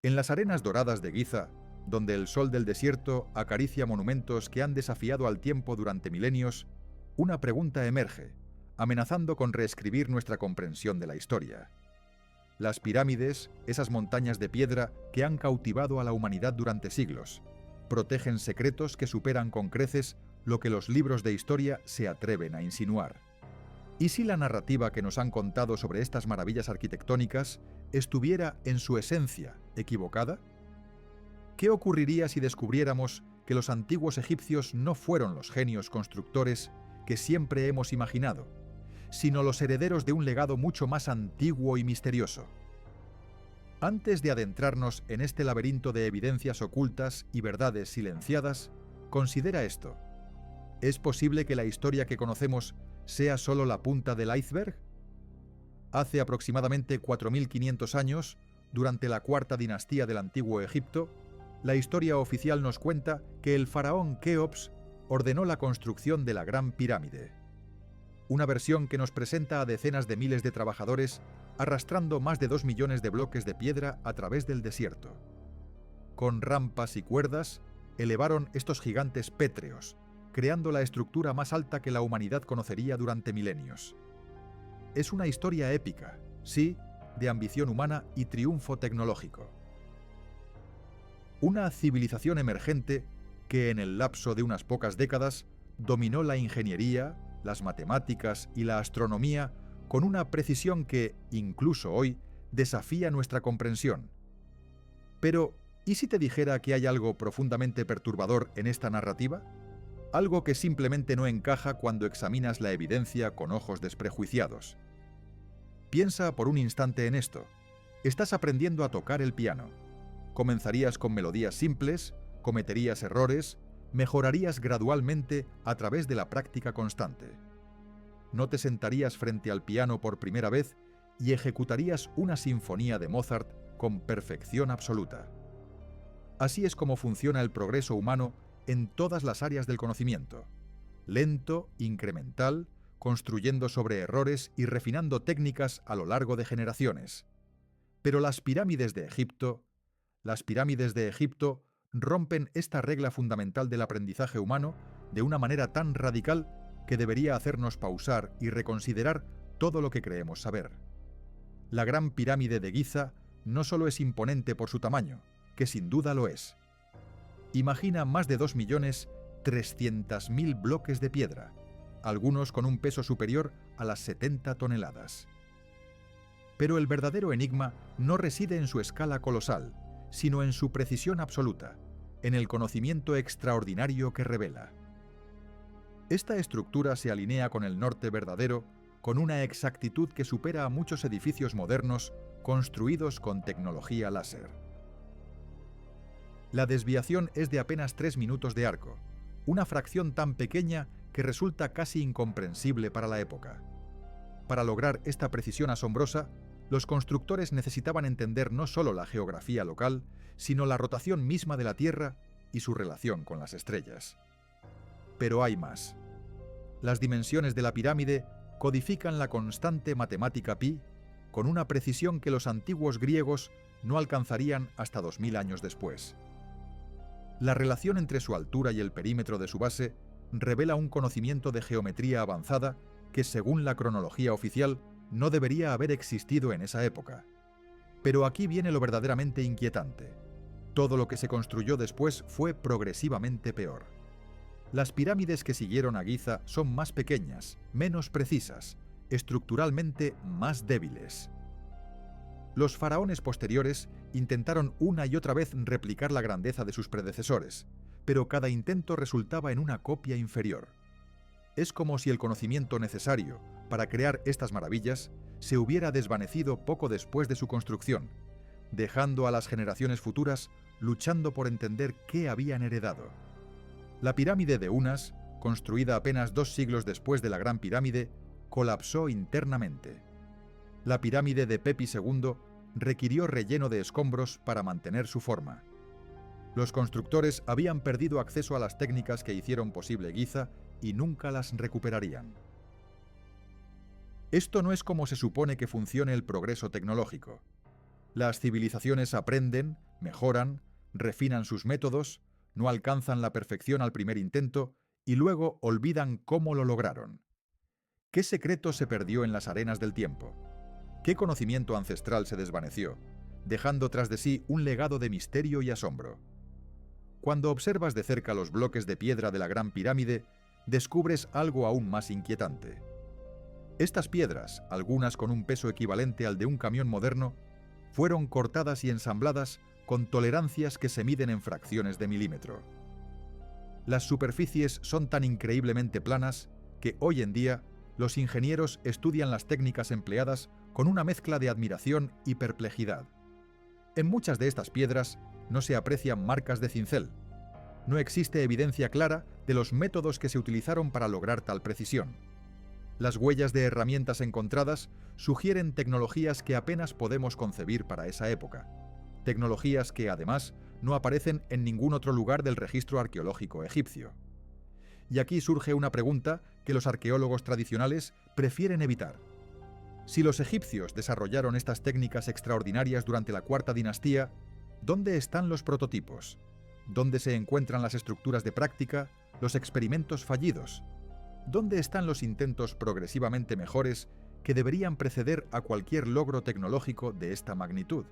En las arenas doradas de Giza, donde el sol del desierto acaricia monumentos que han desafiado al tiempo durante milenios, una pregunta emerge, amenazando con reescribir nuestra comprensión de la historia. Las pirámides, esas montañas de piedra que han cautivado a la humanidad durante siglos, protegen secretos que superan con creces lo que los libros de historia se atreven a insinuar. ¿Y si la narrativa que nos han contado sobre estas maravillas arquitectónicas estuviera en su esencia equivocada? ¿Qué ocurriría si descubriéramos que los antiguos egipcios no fueron los genios constructores que siempre hemos imaginado, sino los herederos de un legado mucho más antiguo y misterioso? Antes de adentrarnos en este laberinto de evidencias ocultas y verdades silenciadas, considera esto. ¿Es posible que la historia que conocemos sea solo la punta del iceberg? Hace aproximadamente 4500 años, durante la cuarta dinastía del Antiguo Egipto, la historia oficial nos cuenta que el faraón Keops ordenó la construcción de la Gran Pirámide. Una versión que nos presenta a decenas de miles de trabajadores arrastrando más de 2 millones de bloques de piedra a través del desierto. Con rampas y cuerdas, elevaron estos gigantes pétreos, creando la estructura más alta que la humanidad conocería durante milenios. Es una historia épica, sí, de ambición humana y triunfo tecnológico. Una civilización emergente que en el lapso de unas pocas décadas dominó la ingeniería, las matemáticas y la astronomía con una precisión que, incluso hoy, desafía nuestra comprensión. Pero, ¿y si te dijera que hay algo profundamente perturbador en esta narrativa? Algo que simplemente no encaja cuando examinas la evidencia con ojos desprejuiciados. Piensa por un instante en esto. Estás aprendiendo a tocar el piano. Comenzarías con melodías simples, cometerías errores, mejorarías gradualmente a través de la práctica constante. No te sentarías frente al piano por primera vez y ejecutarías una sinfonía de Mozart con perfección absoluta. Así es como funciona el progreso humano en todas las áreas del conocimiento. Lento, incremental, construyendo sobre errores y refinando técnicas a lo largo de generaciones. Pero las pirámides de Egipto rompen esta regla fundamental del aprendizaje humano de una manera tan radical que debería hacernos pausar y reconsiderar todo lo que creemos saber. La Gran Pirámide de Giza no solo es imponente por su tamaño, que sin duda lo es. Imagina más de 2.300.000 bloques de piedra, algunos con un peso superior a las 70 toneladas. Pero el verdadero enigma no reside en su escala colosal, sino en su precisión absoluta, en el conocimiento extraordinario que revela. Esta estructura se alinea con el norte verdadero con una exactitud que supera a muchos edificios modernos construidos con tecnología láser. La desviación es de apenas 3 minutos de arco, una fracción tan pequeña que resulta casi incomprensible para la época. Para lograr esta precisión asombrosa, los constructores necesitaban entender no solo la geografía local, sino la rotación misma de la Tierra y su relación con las estrellas. Pero hay más. Las dimensiones de la pirámide codifican la constante matemática pi con una precisión que los antiguos griegos no alcanzarían hasta 2000 años después. La relación entre su altura y el perímetro de su base revela un conocimiento de geometría avanzada que, según la cronología oficial, no debería haber existido en esa época. Pero aquí viene lo verdaderamente inquietante. Todo lo que se construyó después fue progresivamente peor. Las pirámides que siguieron a Giza son más pequeñas, menos precisas, estructuralmente más débiles. Los faraones posteriores intentaron una y otra vez replicar la grandeza de sus predecesores, pero cada intento resultaba en una copia inferior. Es como si el conocimiento necesario para crear estas maravillas se hubiera desvanecido poco después de su construcción, dejando a las generaciones futuras luchando por entender qué habían heredado. La pirámide de Unas, construida apenas 2 siglos después de la Gran Pirámide, colapsó internamente. La pirámide de Pepi II requirió relleno de escombros para mantener su forma. Los constructores habían perdido acceso a las técnicas que hicieron posible Giza y nunca las recuperarían. Esto no es como se supone que funcione el progreso tecnológico. Las civilizaciones aprenden, mejoran, refinan sus métodos, no alcanzan la perfección al primer intento y luego olvidan cómo lo lograron. ¿Qué secreto se perdió en las arenas del tiempo? ¿Qué conocimiento ancestral se desvaneció, dejando tras de sí un legado de misterio y asombro? Cuando observas de cerca los bloques de piedra de la Gran Pirámide, descubres algo aún más inquietante. Estas piedras, algunas con un peso equivalente al de un camión moderno, fueron cortadas y ensambladas con tolerancias que se miden en fracciones de milímetro. Las superficies son tan increíblemente planas que hoy en día los ingenieros estudian las técnicas empleadas con una mezcla de admiración y perplejidad. En muchas de estas piedras no se aprecian marcas de cincel. No existe evidencia clara de los métodos que se utilizaron para lograr tal precisión. Las huellas de herramientas encontradas sugieren tecnologías que apenas podemos concebir para esa época. Tecnologías que, además, no aparecen en ningún otro lugar del registro arqueológico egipcio. Y aquí surge una pregunta que los arqueólogos tradicionales prefieren evitar. Si los egipcios desarrollaron estas técnicas extraordinarias durante la Cuarta Dinastía, ¿dónde están los prototipos? ¿Dónde se encuentran las estructuras de práctica, los experimentos fallidos? ¿Dónde están los intentos progresivamente mejores que deberían preceder a cualquier logro tecnológico de esta magnitud?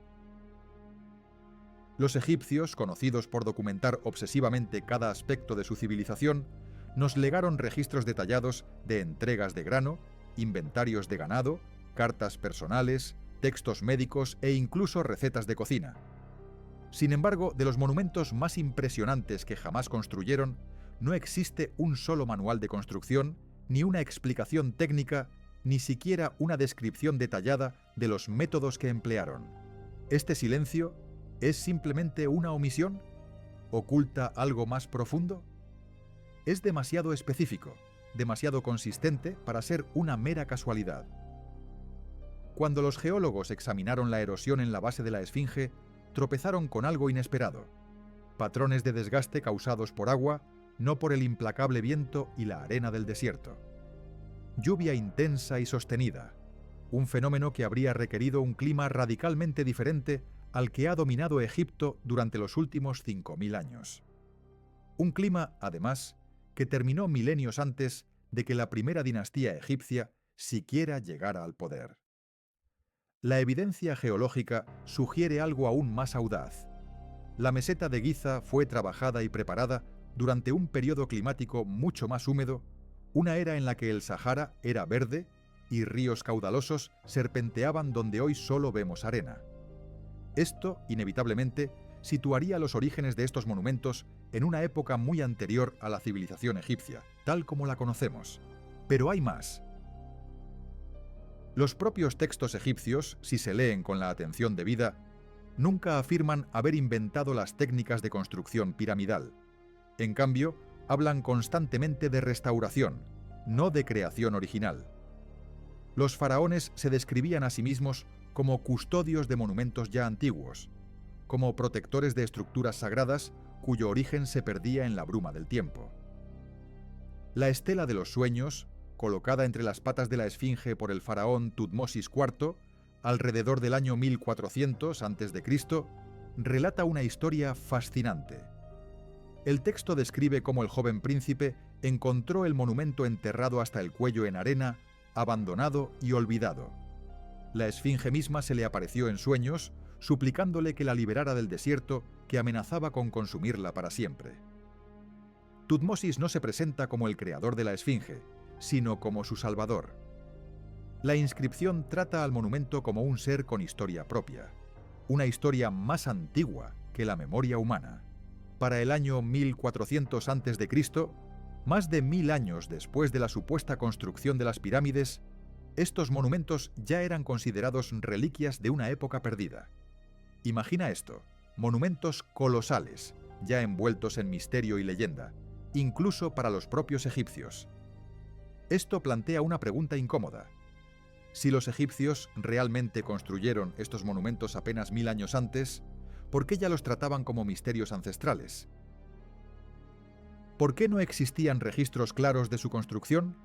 Los egipcios, conocidos por documentar obsesivamente cada aspecto de su civilización, nos legaron registros detallados de entregas de grano, inventarios de ganado, cartas personales, textos médicos e incluso recetas de cocina. Sin embargo, de los monumentos más impresionantes que jamás construyeron, no existe un solo manual de construcción, ni una explicación técnica, ni siquiera una descripción detallada de los métodos que emplearon. ¿Este silencio es simplemente una omisión? ¿Oculta algo más profundo? Es demasiado específico, demasiado consistente para ser una mera casualidad. Cuando los geólogos examinaron la erosión en la base de la Esfinge, tropezaron con algo inesperado: patrones de desgaste causados por agua, no por el implacable viento y la arena del desierto. Lluvia intensa y sostenida, un fenómeno que habría requerido un clima radicalmente diferente al que ha dominado Egipto durante los últimos 5000 años. Un clima, además, que terminó milenios antes de que la primera dinastía egipcia siquiera llegara al poder. La evidencia geológica sugiere algo aún más audaz. La meseta de Giza fue trabajada y preparada durante un periodo climático mucho más húmedo, una era en la que el Sahara era verde y ríos caudalosos serpenteaban donde hoy solo vemos arena. Esto, inevitablemente, situaría los orígenes de estos monumentos en una época muy anterior a la civilización egipcia, tal como la conocemos. Pero hay más. Los propios textos egipcios, si se leen con la atención debida, nunca afirman haber inventado las técnicas de construcción piramidal. En cambio, hablan constantemente de restauración, no de creación original. Los faraones se describían a sí mismos como custodios de monumentos ya antiguos, como protectores de estructuras sagradas cuyo origen se perdía en la bruma del tiempo. La estela de los sueños, colocada entre las patas de la Esfinge por el faraón Tutmosis IV, alrededor del año 1400 a.C., relata una historia fascinante. El texto describe cómo el joven príncipe encontró el monumento enterrado hasta el cuello en arena, abandonado y olvidado. La Esfinge misma se le apareció en sueños, suplicándole que la liberara del desierto que amenazaba con consumirla para siempre. Tutmosis no se presenta como el creador de la Esfinge, sino como su salvador. La inscripción trata al monumento como un ser con historia propia, una historia más antigua que la memoria humana. Para el año 1400 a.C., más de 1000 años después de la supuesta construcción de las pirámides, estos monumentos ya eran considerados reliquias de una época perdida. Imagina esto: monumentos colosales, ya envueltos en misterio y leyenda, incluso para los propios egipcios. Esto plantea una pregunta incómoda. Si los egipcios realmente construyeron estos monumentos apenas 1000 años antes, ¿por qué ya los trataban como misterios ancestrales? ¿Por qué no existían registros claros de su construcción?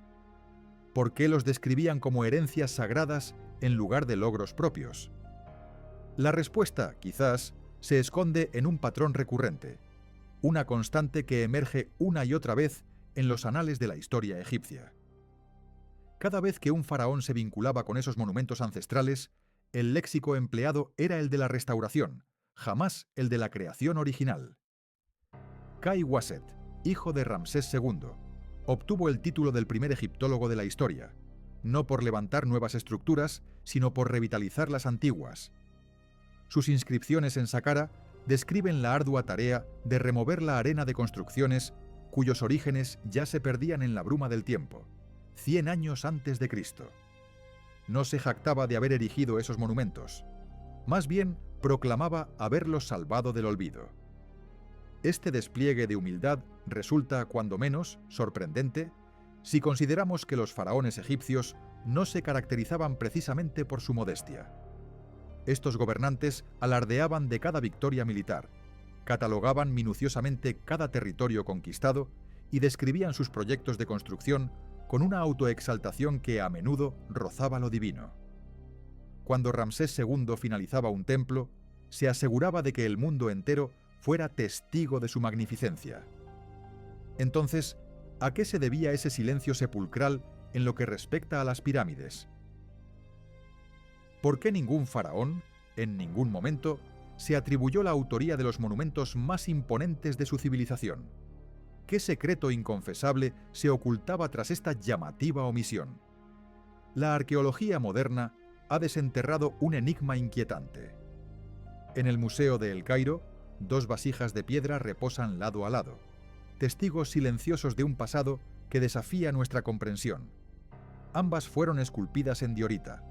¿Por qué los describían como herencias sagradas en lugar de logros propios? La respuesta, quizás, se esconde en un patrón recurrente, una constante que emerge una y otra vez en los anales de la historia egipcia. Cada vez que un faraón se vinculaba con esos monumentos ancestrales, el léxico empleado era el de la restauración, jamás el de la creación original. Kai-Wasset, hijo de Ramsés II, obtuvo el título del primer egiptólogo de la historia, no por levantar nuevas estructuras, sino por revitalizar las antiguas. Sus inscripciones en Saqqara describen la ardua tarea de remover la arena de construcciones cuyos orígenes ya se perdían en la bruma del tiempo, 100 años antes de Cristo. No se jactaba de haber erigido esos monumentos, más bien proclamaba haberlos salvado del olvido. Este despliegue de humildad resulta, cuando menos, sorprendente si consideramos que los faraones egipcios no se caracterizaban precisamente por su modestia. Estos gobernantes alardeaban de cada victoria militar, catalogaban minuciosamente cada territorio conquistado y describían sus proyectos de construcción con una autoexaltación que a menudo rozaba lo divino. Cuando Ramsés II finalizaba un templo, se aseguraba de que el mundo entero fuera testigo de su magnificencia. Entonces, ¿a qué se debía ese silencio sepulcral en lo que respecta a las pirámides? ¿Por qué ningún faraón, en ningún momento, se atribuyó la autoría de los monumentos más imponentes de su civilización? ¿Qué secreto inconfesable se ocultaba tras esta llamativa omisión? La arqueología moderna ha desenterrado un enigma inquietante. En el Museo de El Cairo, 2 vasijas de piedra reposan lado a lado, testigos silenciosos de un pasado que desafía nuestra comprensión. Ambas fueron esculpidas en diorita,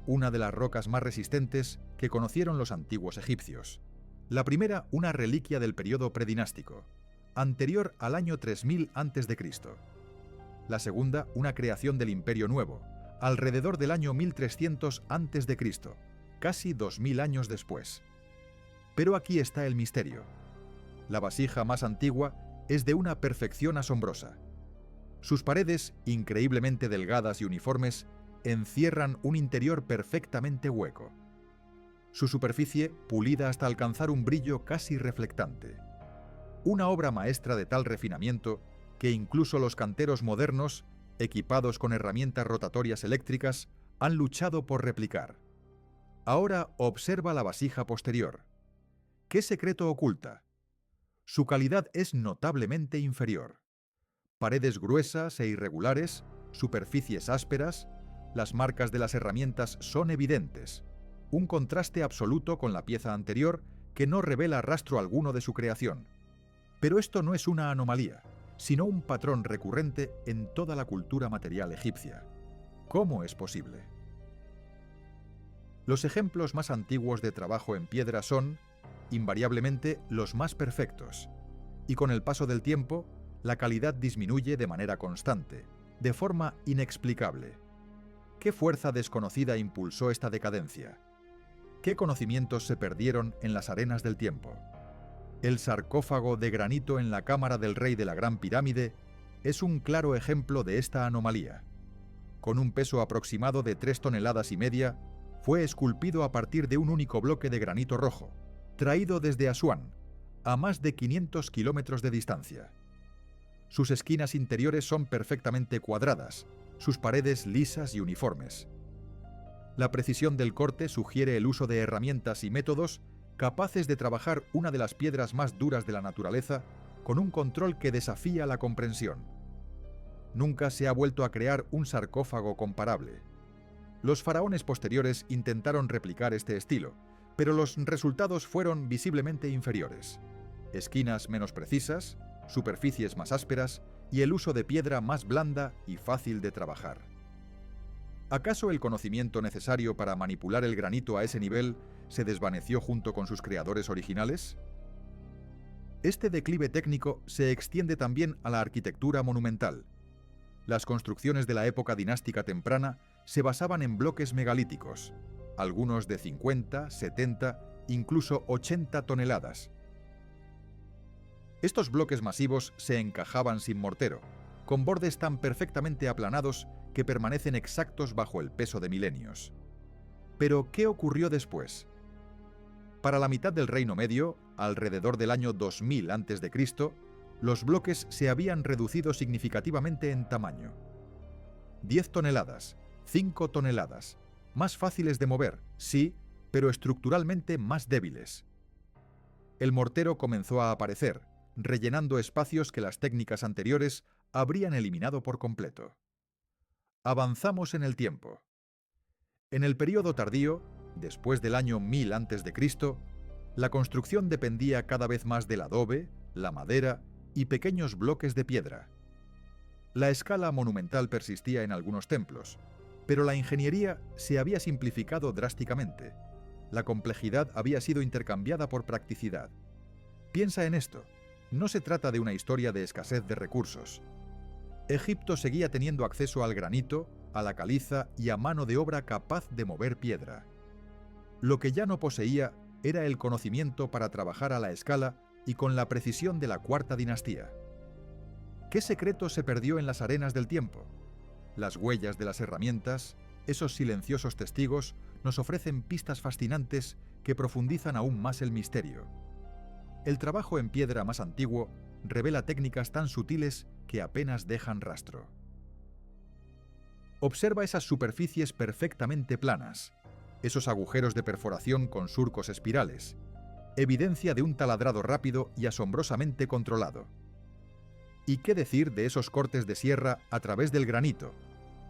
una de las rocas más resistentes que conocieron los antiguos egipcios. La primera, una reliquia del periodo predinástico, anterior al año 3000 a.C. La segunda, una creación del Imperio Nuevo, alrededor del año 1300 a.C., casi 2000 años después. Pero aquí está el misterio. La vasija más antigua es de una perfección asombrosa. Sus paredes, increíblemente delgadas y uniformes, encierran un interior perfectamente hueco. Su superficie, pulida hasta alcanzar un brillo casi reflectante. Una obra maestra de tal refinamiento que incluso los canteros modernos, equipados con herramientas rotatorias eléctricas, han luchado por replicar. Ahora observa la vasija posterior. ¿Qué secreto oculta? Su calidad es notablemente inferior. Paredes gruesas e irregulares, superficies ásperas, las marcas de las herramientas son evidentes, un contraste absoluto con la pieza anterior que no revela rastro alguno de su creación. Pero esto no es una anomalía, sino un patrón recurrente en toda la cultura material egipcia. ¿Cómo es posible? Los ejemplos más antiguos de trabajo en piedra son, invariablemente, los más perfectos, y con el paso del tiempo, la calidad disminuye de manera constante, de forma inexplicable. ¿Qué fuerza desconocida impulsó esta decadencia? ¿Qué conocimientos se perdieron en las arenas del tiempo? El sarcófago de granito en la cámara del rey de la Gran Pirámide es un claro ejemplo de esta anomalía. Con un peso aproximado de 3,5 toneladas, fue esculpido a partir de un único bloque de granito rojo, traído desde Asuán, a más de 500 kilómetros de distancia. Sus esquinas interiores son perfectamente cuadradas, sus paredes lisas y uniformes. La precisión del corte sugiere el uso de herramientas y métodos capaces de trabajar una de las piedras más duras de la naturaleza con un control que desafía la comprensión. Nunca se ha vuelto a crear un sarcófago comparable. Los faraones posteriores intentaron replicar este estilo, pero los resultados fueron visiblemente inferiores. Esquinas menos precisas, superficies más ásperas y el uso de piedra más blanda y fácil de trabajar. ¿Acaso el conocimiento necesario para manipular el granito a ese nivel se desvaneció junto con sus creadores originales? Este declive técnico se extiende también a la arquitectura monumental. Las construcciones de la época dinástica temprana se basaban en bloques megalíticos, algunos de 50, 70, incluso 80 toneladas. Estos bloques masivos se encajaban sin mortero, con bordes tan perfectamente aplanados que permanecen exactos bajo el peso de milenios. Pero, ¿qué ocurrió después? Para la mitad del Reino Medio, alrededor del año 2000 a.C., los bloques se habían reducido significativamente en tamaño. 10 toneladas, 5 toneladas, más fáciles de mover, sí, pero estructuralmente más débiles. El mortero comenzó a aparecer, rellenando espacios que las técnicas anteriores habrían eliminado por completo. Avanzamos en el tiempo. En el período tardío, después del año 1000 a.C., la construcción dependía cada vez más del adobe, la madera y pequeños bloques de piedra. La escala monumental persistía en algunos templos, pero la ingeniería se había simplificado drásticamente. La complejidad había sido intercambiada por practicidad. Piensa en esto, no se trata de una historia de escasez de recursos. Egipto seguía teniendo acceso al granito, a la caliza y a mano de obra capaz de mover piedra. Lo que ya no poseía era el conocimiento para trabajar a la escala y con la precisión de la cuarta dinastía. ¿Qué secreto se perdió en las arenas del tiempo? Las huellas de las herramientas, esos silenciosos testigos, nos ofrecen pistas fascinantes que profundizan aún más el misterio. El trabajo en piedra más antiguo revela técnicas tan sutiles que apenas dejan rastro. Observa esas superficies perfectamente planas, esos agujeros de perforación con surcos espirales, evidencia de un taladrado rápido y asombrosamente controlado. ¿Y qué decir de esos cortes de sierra a través del granito,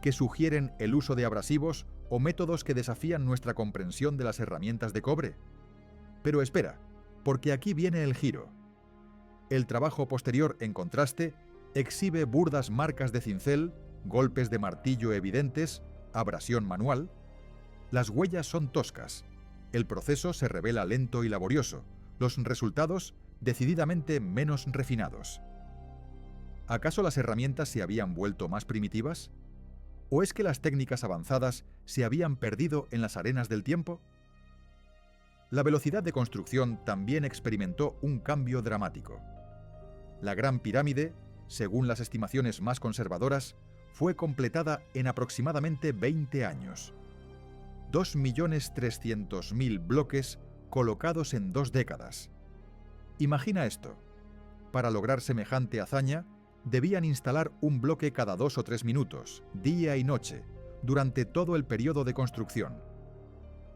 que sugieren el uso de abrasivos o métodos que desafían nuestra comprensión de las herramientas de cobre? Pero espera, porque aquí viene el giro. El trabajo posterior, en contraste, exhibe burdas marcas de cincel, golpes de martillo evidentes, abrasión manual. Las huellas son toscas. El proceso se revela lento y laborioso, los resultados decididamente menos refinados. ¿Acaso las herramientas se habían vuelto más primitivas? ¿O es que las técnicas avanzadas se habían perdido en las arenas del tiempo? La velocidad de construcción también experimentó un cambio dramático. La Gran Pirámide, según las estimaciones más conservadoras, fue completada en aproximadamente 20 años. 2.300.000 bloques colocados en 2 décadas. Imagina esto. Para lograr semejante hazaña, debían instalar un bloque cada 2 o 3 minutos, día y noche, durante todo el periodo de construcción.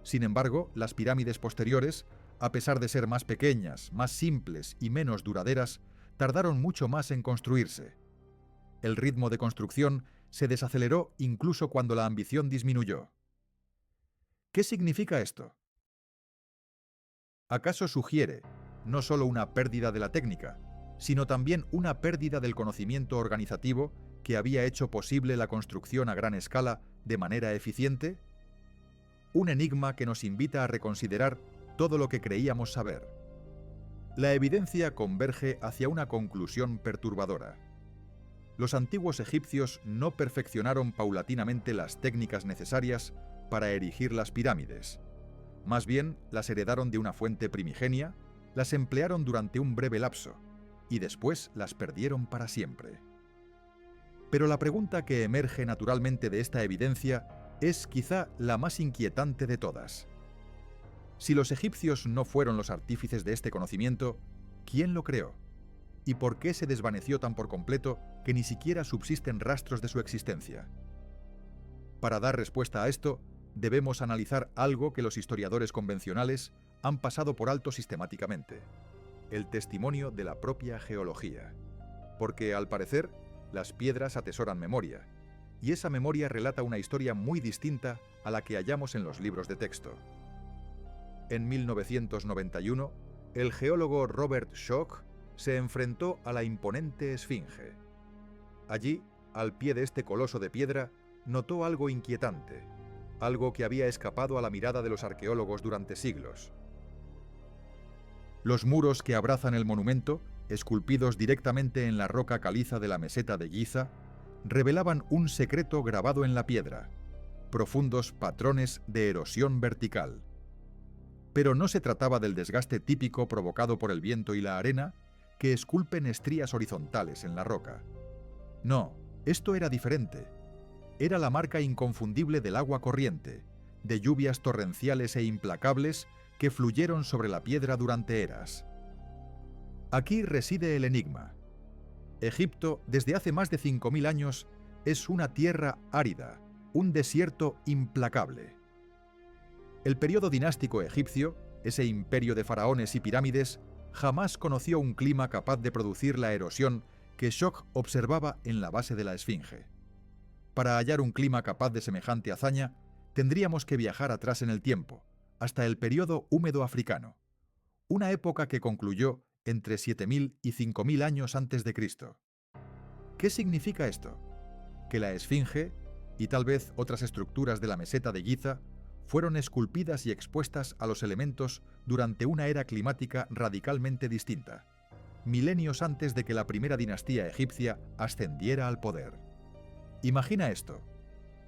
Sin embargo, las pirámides posteriores, a pesar de ser más pequeñas, más simples y menos duraderas, tardaron mucho más en construirse. El ritmo de construcción se desaceleró incluso cuando la ambición disminuyó. ¿Qué significa esto? ¿Acaso sugiere no solo una pérdida de la técnica, sino también una pérdida del conocimiento organizativo que había hecho posible la construcción a gran escala de manera eficiente? Un enigma que nos invita a reconsiderar todo lo que creíamos saber. La evidencia converge hacia una conclusión perturbadora. Los antiguos egipcios no perfeccionaron paulatinamente las técnicas necesarias para erigir las pirámides. Más bien, las heredaron de una fuente primigenia, las emplearon durante un breve lapso, y después las perdieron para siempre. Pero la pregunta que emerge naturalmente de esta evidencia es quizá la más inquietante de todas. Si los egipcios no fueron los artífices de este conocimiento, ¿quién lo creó? ¿Y por qué se desvaneció tan por completo que ni siquiera subsisten rastros de su existencia? Para dar respuesta a esto, debemos analizar algo que los historiadores convencionales han pasado por alto sistemáticamente: el testimonio de la propia geología. Porque, al parecer, las piedras atesoran memoria, y esa memoria relata una historia muy distinta a la que hallamos en los libros de texto. En 1991, el geólogo Robert Schoch se enfrentó a la imponente Esfinge. Allí, al pie de este coloso de piedra, notó algo inquietante, algo que había escapado a la mirada de los arqueólogos durante siglos. Los muros que abrazan el monumento, esculpidos directamente en la roca caliza de la meseta de Giza, revelaban un secreto grabado en la piedra: profundos patrones de erosión vertical. Pero no se trataba del desgaste típico provocado por el viento y la arena, que esculpen estrías horizontales en la roca. No, esto era diferente. Era la marca inconfundible del agua corriente, de lluvias torrenciales e implacables que fluyeron sobre la piedra durante eras. Aquí reside el enigma. Egipto, desde hace más de 5000 años, es una tierra árida, un desierto implacable. El periodo dinástico egipcio, ese imperio de faraones y pirámides, jamás conoció un clima capaz de producir la erosión que Schoch observaba en la base de la Esfinge. Para hallar un clima capaz de semejante hazaña, tendríamos que viajar atrás en el tiempo, hasta el periodo húmedo africano, una época que concluyó entre 7000 y 5000 años antes de Cristo. ¿Qué significa esto? Que la Esfinge, y tal vez otras estructuras de la meseta de Giza, fueron esculpidas y expuestas a los elementos durante una era climática radicalmente distinta, milenios antes de que la primera dinastía egipcia ascendiera al poder. Imagina esto: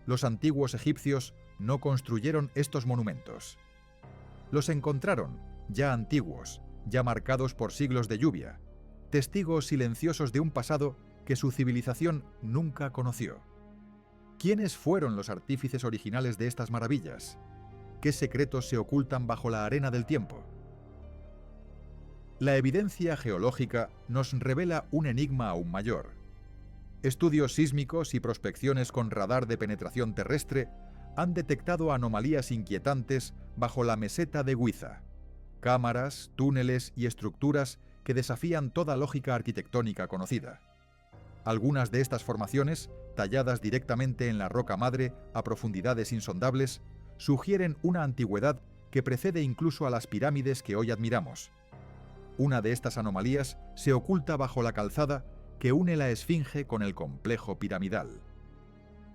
los antiguos egipcios no construyeron estos monumentos. Los encontraron, ya antiguos, ya marcados por siglos de lluvia, testigos silenciosos de un pasado que su civilización nunca conoció. ¿Quiénes fueron los artífices originales de estas maravillas? ¿Qué secretos se ocultan bajo la arena del tiempo? La evidencia geológica nos revela un enigma aún mayor. Estudios sísmicos y prospecciones con radar de penetración terrestre han detectado anomalías inquietantes bajo la meseta de Giza. Cámaras, túneles y estructuras que desafían toda lógica arquitectónica conocida. Algunas de estas formaciones, talladas directamente en la roca madre a profundidades insondables, sugieren una antigüedad que precede incluso a las pirámides que hoy admiramos. Una de estas anomalías se oculta bajo la calzada que une la Esfinge con el complejo piramidal.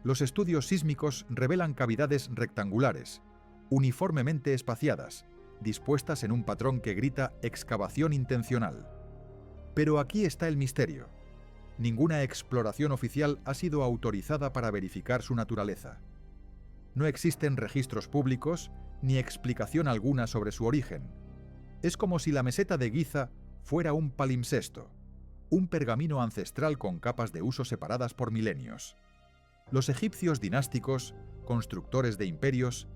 Los estudios sísmicos revelan cavidades rectangulares, uniformemente espaciadas, dispuestas en un patrón que grita excavación intencional. Pero aquí está el misterio. Ninguna exploración oficial ha sido autorizada para verificar su naturaleza. No existen registros públicos ni explicación alguna sobre su origen. Es como si la meseta de Giza fuera un palimpsesto, un pergamino ancestral con capas de uso separadas por milenios. Los egipcios dinásticos, constructores de imperios,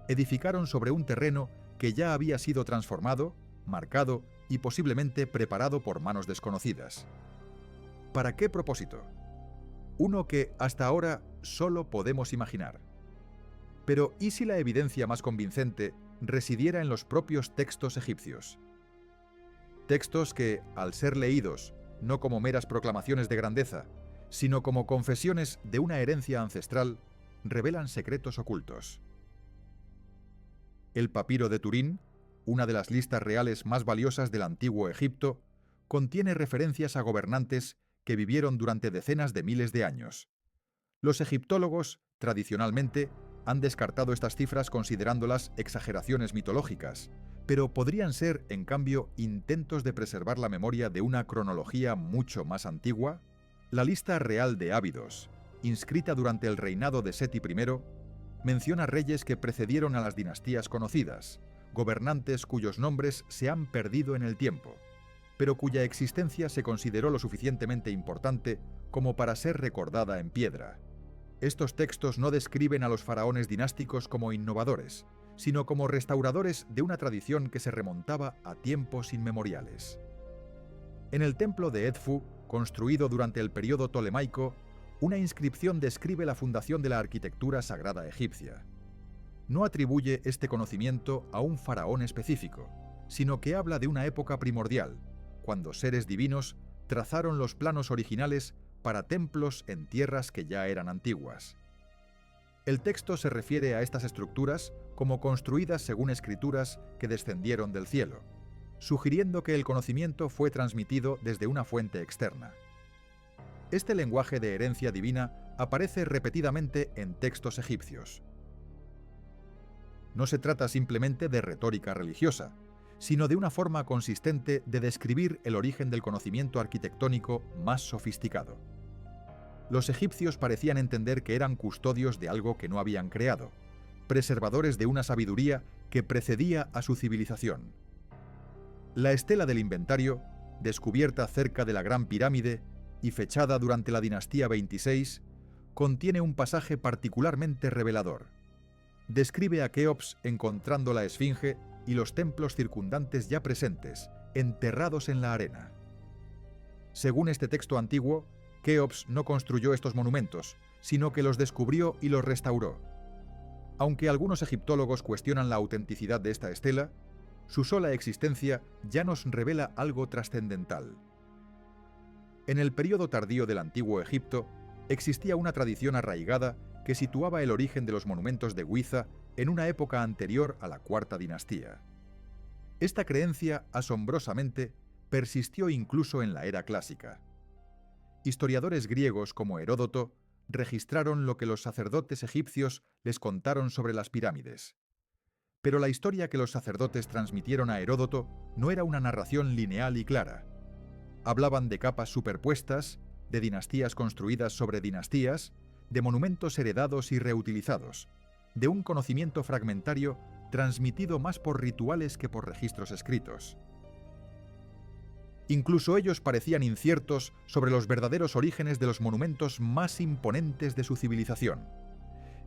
edificaron sobre un terreno que ya había sido transformado, marcado y posiblemente preparado por manos desconocidas. ¿Para qué propósito? Uno que hasta ahora solo podemos imaginar. Pero ¿y si la evidencia más convincente residiera en los propios textos egipcios? Textos que, al ser leídos, no como meras proclamaciones de grandeza, sino como confesiones de una herencia ancestral, revelan secretos ocultos. El papiro de Turín, una de las listas reales más valiosas del antiguo Egipto, contiene referencias a gobernantes que vivieron durante decenas de miles de años. Los egiptólogos, tradicionalmente, han descartado estas cifras considerándolas exageraciones mitológicas, pero podrían ser, en cambio, intentos de preservar la memoria de una cronología mucho más antigua. La lista real de Ábidos, inscrita durante el reinado de Seti I, menciona reyes que precedieron a las dinastías conocidas, gobernantes cuyos nombres se han perdido en el tiempo, pero cuya existencia se consideró lo suficientemente importante como para ser recordada en piedra. Estos textos no describen a los faraones dinásticos como innovadores, sino como restauradores de una tradición que se remontaba a tiempos inmemoriales. En el templo de Edfu, construido durante el período tolemaico, una inscripción describe la fundación de la arquitectura sagrada egipcia. No atribuye este conocimiento a un faraón específico, sino que habla de una época primordial, cuando seres divinos trazaron los planos originales para templos en tierras que ya eran antiguas. El texto se refiere a estas estructuras como construidas según escrituras que descendieron del cielo, sugiriendo que el conocimiento fue transmitido desde una fuente externa. Este lenguaje de herencia divina aparece repetidamente en textos egipcios. No se trata simplemente de retórica religiosa, sino de una forma consistente de describir el origen del conocimiento arquitectónico más sofisticado. Los egipcios parecían entender que eran custodios de algo que no habían creado, preservadores de una sabiduría que precedía a su civilización. La estela del inventario, descubierta cerca de la Gran Pirámide y fechada durante la dinastía 26, contiene un pasaje particularmente revelador. Describe a Keops encontrando la Esfinge y los templos circundantes ya presentes, enterrados en la arena. Según este texto antiguo, Keops no construyó estos monumentos, sino que los descubrió y los restauró. Aunque algunos egiptólogos cuestionan la autenticidad de esta estela, su sola existencia ya nos revela algo trascendental. En el período tardío del Antiguo Egipto, existía una tradición arraigada que situaba el origen de los monumentos de Giza en una época anterior a la Cuarta Dinastía. Esta creencia, asombrosamente, persistió incluso en la era clásica. Historiadores griegos como Heródoto registraron lo que los sacerdotes egipcios les contaron sobre las pirámides. Pero la historia que los sacerdotes transmitieron a Heródoto no era una narración lineal y clara. Hablaban de capas superpuestas, de dinastías construidas sobre dinastías, de monumentos heredados y reutilizados, de un conocimiento fragmentario transmitido más por rituales que por registros escritos. Incluso ellos parecían inciertos sobre los verdaderos orígenes de los monumentos más imponentes de su civilización.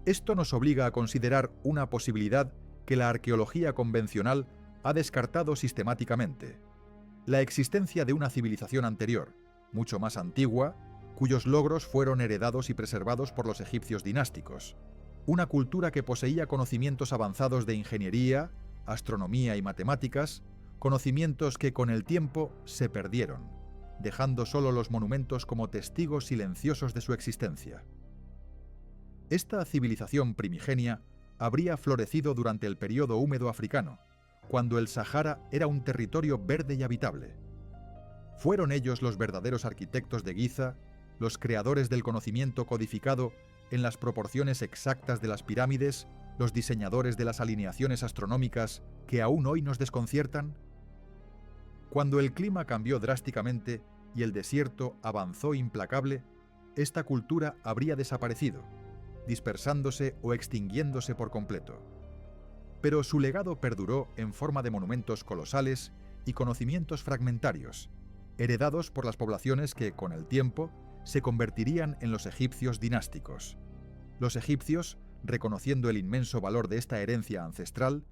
Esto nos obliga a considerar una posibilidad que la arqueología convencional ha descartado sistemáticamente: la existencia de una civilización anterior, mucho más antigua, cuyos logros fueron heredados y preservados por los egipcios dinásticos. Una cultura que poseía conocimientos avanzados de ingeniería, astronomía y matemáticas, conocimientos que con el tiempo se perdieron, dejando solo los monumentos como testigos silenciosos de su existencia. Esta civilización primigenia habría florecido durante el período húmedo africano, cuando el Sahara era un territorio verde y habitable. Fueron ellos los verdaderos arquitectos de Giza, los creadores del conocimiento codificado en las proporciones exactas de las pirámides, los diseñadores de las alineaciones astronómicas que aún hoy nos desconciertan. Cuando el clima cambió drásticamente y el desierto avanzó implacable, esta cultura habría desaparecido, dispersándose o extinguiéndose por completo. Pero su legado perduró en forma de monumentos colosales y conocimientos fragmentarios, heredados por las poblaciones que, con el tiempo, se convertirían en los egipcios dinásticos. Los egipcios, reconociendo el inmenso valor de esta herencia ancestral,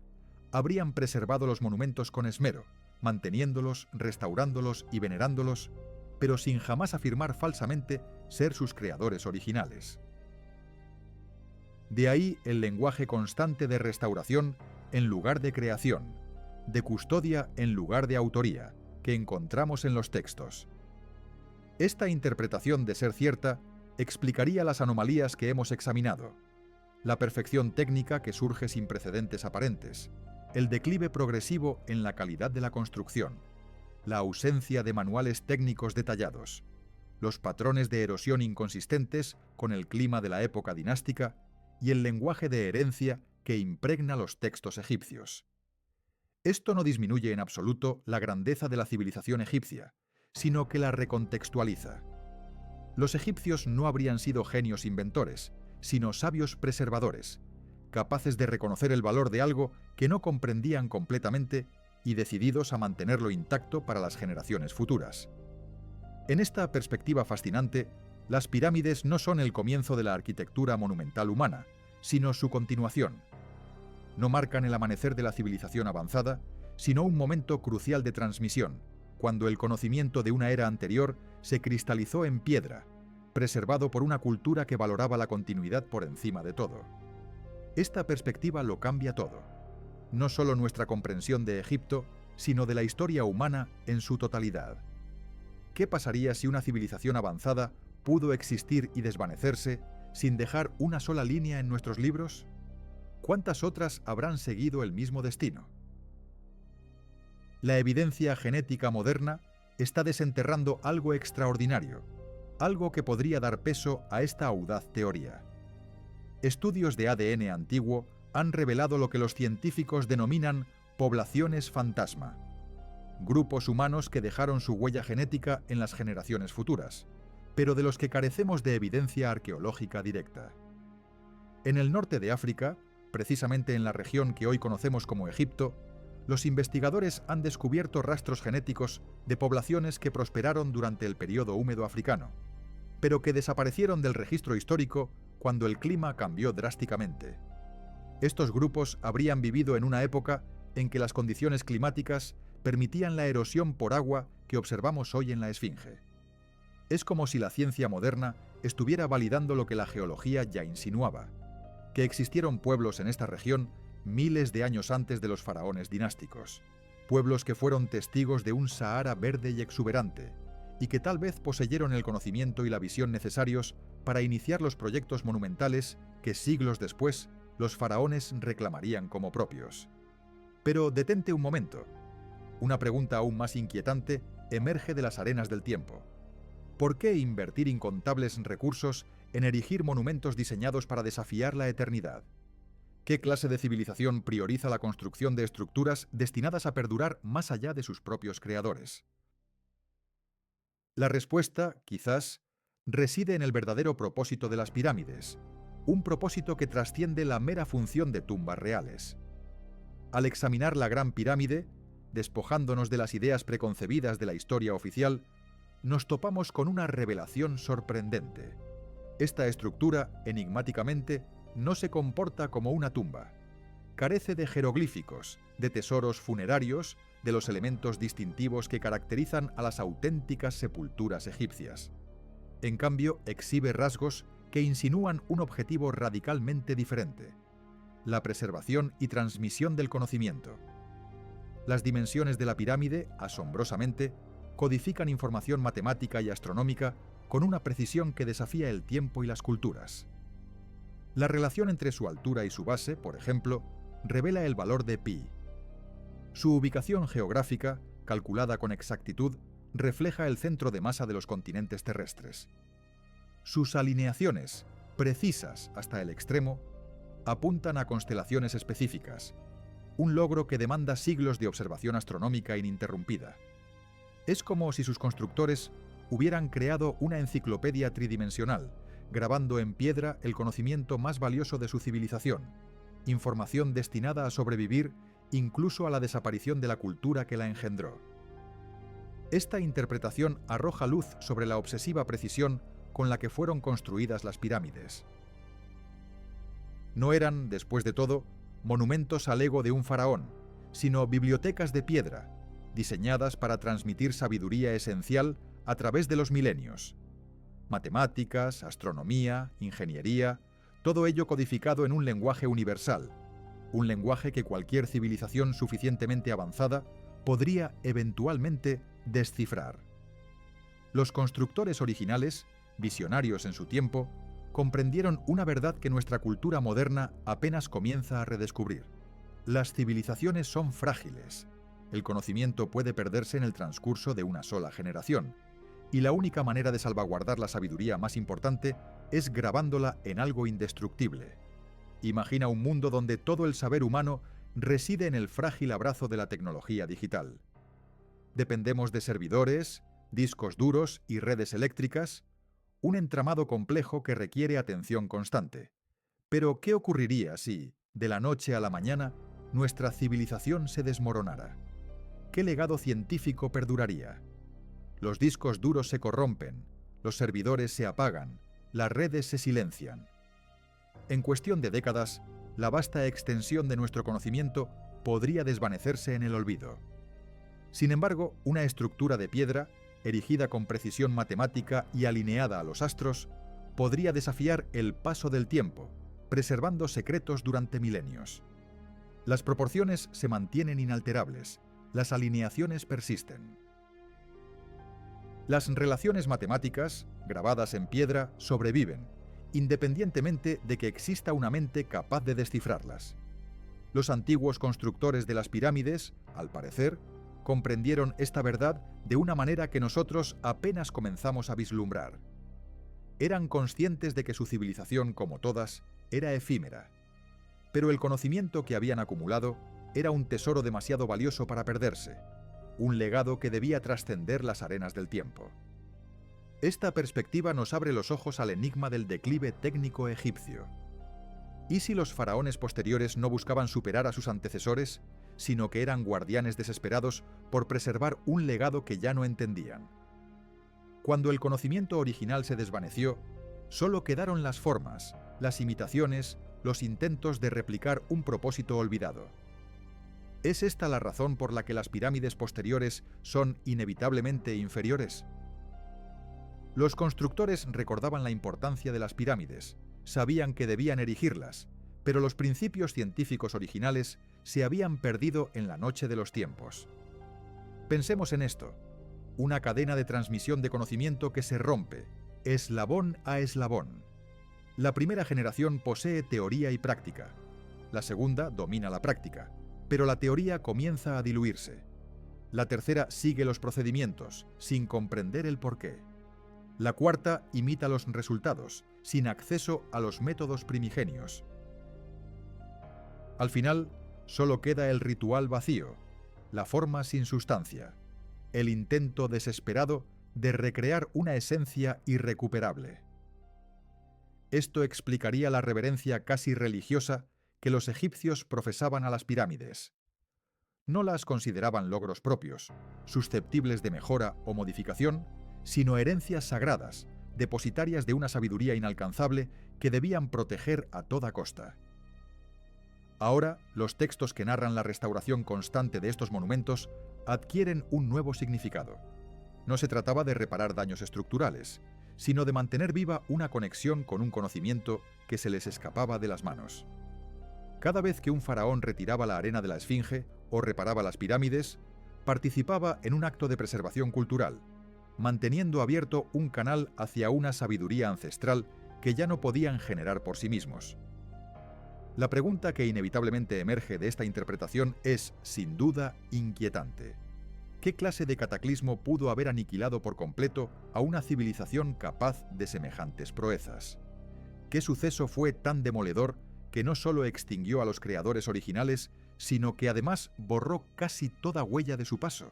habrían preservado los monumentos con esmero, manteniéndolos, restaurándolos y venerándolos, pero sin jamás afirmar falsamente ser sus creadores originales. De ahí el lenguaje constante de restauración en lugar de creación, de custodia en lugar de autoría, que encontramos en los textos. Esta interpretación, de ser cierta, explicaría las anomalías que hemos examinado: la perfección técnica que surge sin precedentes aparentes, el declive progresivo en la calidad de la construcción, la ausencia de manuales técnicos detallados, los patrones de erosión inconsistentes con el clima de la época dinástica y el lenguaje de herencia que impregna los textos egipcios. Esto no disminuye en absoluto la grandeza de la civilización egipcia, sino que la recontextualiza. Los egipcios no habrían sido genios inventores, sino sabios preservadores, capaces de reconocer el valor de algo que no comprendían completamente y decididos a mantenerlo intacto para las generaciones futuras. En esta perspectiva fascinante, las pirámides no son el comienzo de la arquitectura monumental humana, sino su continuación. No marcan el amanecer de la civilización avanzada, sino un momento crucial de transmisión, cuando el conocimiento de una era anterior se cristalizó en piedra, preservado por una cultura que valoraba la continuidad por encima de todo. Esta perspectiva lo cambia todo, no solo nuestra comprensión de Egipto, sino de la historia humana en su totalidad. ¿Qué pasaría si una civilización avanzada pudo existir y desvanecerse sin dejar una sola línea en nuestros libros? ¿Cuántas otras habrán seguido el mismo destino? La evidencia genética moderna está desenterrando algo extraordinario, algo que podría dar peso a esta audaz teoría. Estudios de ADN antiguo han revelado lo que los científicos denominan poblaciones fantasma, grupos humanos que dejaron su huella genética en las generaciones futuras, pero de los que carecemos de evidencia arqueológica directa. En el norte de África, precisamente en la región que hoy conocemos como Egipto, los investigadores han descubierto rastros genéticos de poblaciones que prosperaron durante el período húmedo africano, pero que desaparecieron del registro histórico cuando el clima cambió drásticamente. Estos grupos habrían vivido en una época en que las condiciones climáticas permitían la erosión por agua que observamos hoy en la Esfinge. Es como si la ciencia moderna estuviera validando lo que la geología ya insinuaba, que existieron pueblos en esta región miles de años antes de los faraones dinásticos, pueblos que fueron testigos de un Sahara verde y exuberante, y que tal vez poseyeron el conocimiento y la visión necesarios para iniciar los proyectos monumentales que siglos después los faraones reclamarían como propios. Pero detente un momento. Una pregunta aún más inquietante emerge de las arenas del tiempo. ¿Por qué invertir incontables recursos en erigir monumentos diseñados para desafiar la eternidad? ¿Qué clase de civilización prioriza la construcción de estructuras destinadas a perdurar más allá de sus propios creadores? La respuesta, quizás, reside en el verdadero propósito de las pirámides, un propósito que trasciende la mera función de tumbas reales. Al examinar la Gran Pirámide, despojándonos de las ideas preconcebidas de la historia oficial, nos topamos con una revelación sorprendente. Esta estructura, enigmáticamente, no se comporta como una tumba. Carece de jeroglíficos, de tesoros funerarios, de los elementos distintivos que caracterizan a las auténticas sepulturas egipcias. En cambio, exhibe rasgos que insinúan un objetivo radicalmente diferente: la preservación y transmisión del conocimiento. Las dimensiones de la pirámide, asombrosamente, codifican información matemática y astronómica con una precisión que desafía el tiempo y las culturas. La relación entre su altura y su base, por ejemplo, revela el valor de pi. Su ubicación geográfica, calculada con exactitud, refleja el centro de masa de los continentes terrestres. Sus alineaciones, precisas hasta el extremo, apuntan a constelaciones específicas, un logro que demanda siglos de observación astronómica ininterrumpida. Es como si sus constructores hubieran creado una enciclopedia tridimensional, grabando en piedra el conocimiento más valioso de su civilización, información destinada a sobrevivir incluso a la desaparición de la cultura que la engendró. Esta interpretación arroja luz sobre la obsesiva precisión con la que fueron construidas las pirámides. No eran, después de todo, monumentos al ego de un faraón, sino bibliotecas de piedra, diseñadas para transmitir sabiduría esencial a través de los milenios. Matemáticas, astronomía, ingeniería, todo ello codificado en un lenguaje universal, un lenguaje que cualquier civilización suficientemente avanzada podría eventualmente descifrar. Los constructores originales, visionarios en su tiempo, comprendieron una verdad que nuestra cultura moderna apenas comienza a redescubrir. Las civilizaciones son frágiles. El conocimiento puede perderse en el transcurso de una sola generación, y la única manera de salvaguardar la sabiduría más importante es grabándola en algo indestructible. Imagina un mundo donde todo el saber humano reside en el frágil abrazo de la tecnología digital. Dependemos de servidores, discos duros y redes eléctricas, un entramado complejo que requiere atención constante. Pero, ¿qué ocurriría si, de la noche a la mañana, nuestra civilización se desmoronara? ¿Qué legado científico perduraría? Los discos duros se corrompen, los servidores se apagan, las redes se silencian. En cuestión de décadas, la vasta extensión de nuestro conocimiento podría desvanecerse en el olvido. Sin embargo, una estructura de piedra, erigida con precisión matemática y alineada a los astros, podría desafiar el paso del tiempo, preservando secretos durante milenios. Las proporciones se mantienen inalterables, las alineaciones persisten. Las relaciones matemáticas, grabadas en piedra, sobreviven, independientemente de que exista una mente capaz de descifrarlas. Los antiguos constructores de las pirámides, al parecer, comprendieron esta verdad de una manera que nosotros apenas comenzamos a vislumbrar. Eran conscientes de que su civilización, como todas, era efímera. Pero el conocimiento que habían acumulado era un tesoro demasiado valioso para perderse, un legado que debía trascender las arenas del tiempo. Esta perspectiva nos abre los ojos al enigma del declive técnico egipcio. ¿Y si los faraones posteriores no buscaban superar a sus antecesores, sino que eran guardianes desesperados por preservar un legado que ya no entendían? Cuando el conocimiento original se desvaneció, solo quedaron las formas, las imitaciones, los intentos de replicar un propósito olvidado. ¿Es esta la razón por la que las pirámides posteriores son inevitablemente inferiores? Los constructores recordaban la importancia de las pirámides, sabían que debían erigirlas, pero los principios científicos originales se habían perdido en la noche de los tiempos. Pensemos en esto: una cadena de transmisión de conocimiento que se rompe, eslabón a eslabón. La primera generación posee teoría y práctica. La segunda domina la práctica, pero la teoría comienza a diluirse. La tercera sigue los procedimientos, sin comprender el porqué. La cuarta imita los resultados, sin acceso a los métodos primigenios. Al final, solo queda el ritual vacío, la forma sin sustancia, el intento desesperado de recrear una esencia irrecuperable. Esto explicaría la reverencia casi religiosa que los egipcios profesaban a las pirámides. No las consideraban logros propios, susceptibles de mejora o modificación, sino herencias sagradas, depositarias de una sabiduría inalcanzable que debían proteger a toda costa. Ahora, los textos que narran la restauración constante de estos monumentos adquieren un nuevo significado. No se trataba de reparar daños estructurales, sino de mantener viva una conexión con un conocimiento que se les escapaba de las manos. Cada vez que un faraón retiraba la arena de la Esfinge o reparaba las pirámides, participaba en un acto de preservación cultural, manteniendo abierto un canal hacia una sabiduría ancestral que ya no podían generar por sí mismos. La pregunta que inevitablemente emerge de esta interpretación es, sin duda, inquietante. ¿Qué clase de cataclismo pudo haber aniquilado por completo a una civilización capaz de semejantes proezas? ¿Qué suceso fue tan demoledor que no solo extinguió a los creadores originales, sino que además borró casi toda huella de su paso?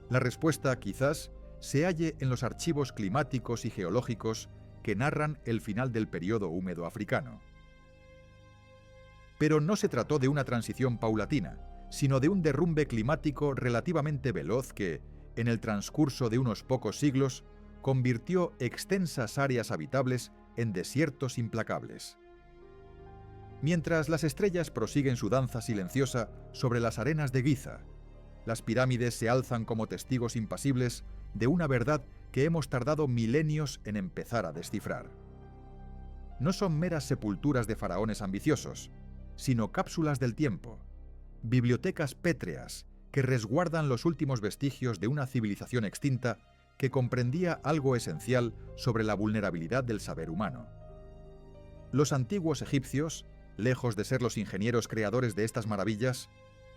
La respuesta, quizás, se halle en los archivos climáticos y geológicos que narran el final del período húmedo africano. Pero no se trató de una transición paulatina, sino de un derrumbe climático relativamente veloz que, en el transcurso de unos pocos siglos, convirtió extensas áreas habitables en desiertos implacables. Mientras las estrellas prosiguen su danza silenciosa sobre las arenas de Giza, las pirámides se alzan como testigos impasibles de una verdad que hemos tardado milenios en empezar a descifrar. No son meras sepulturas de faraones ambiciosos, sino cápsulas del tiempo, bibliotecas pétreas que resguardan los últimos vestigios de una civilización extinta que comprendía algo esencial sobre la vulnerabilidad del saber humano. Los antiguos egipcios, lejos de ser los ingenieros creadores de estas maravillas,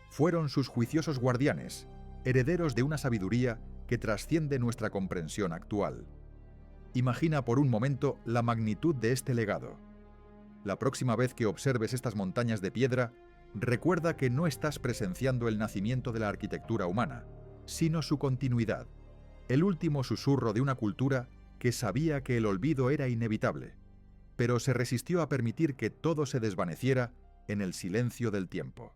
fueron sus juiciosos guardianes, herederos de una sabiduría que trasciende nuestra comprensión actual. Imagina por un momento la magnitud de este legado. La próxima vez que observes estas montañas de piedra, recuerda que no estás presenciando el nacimiento de la arquitectura humana, sino su continuidad, el último susurro de una cultura que sabía que el olvido era inevitable, pero se resistió a permitir que todo se desvaneciera en el silencio del tiempo.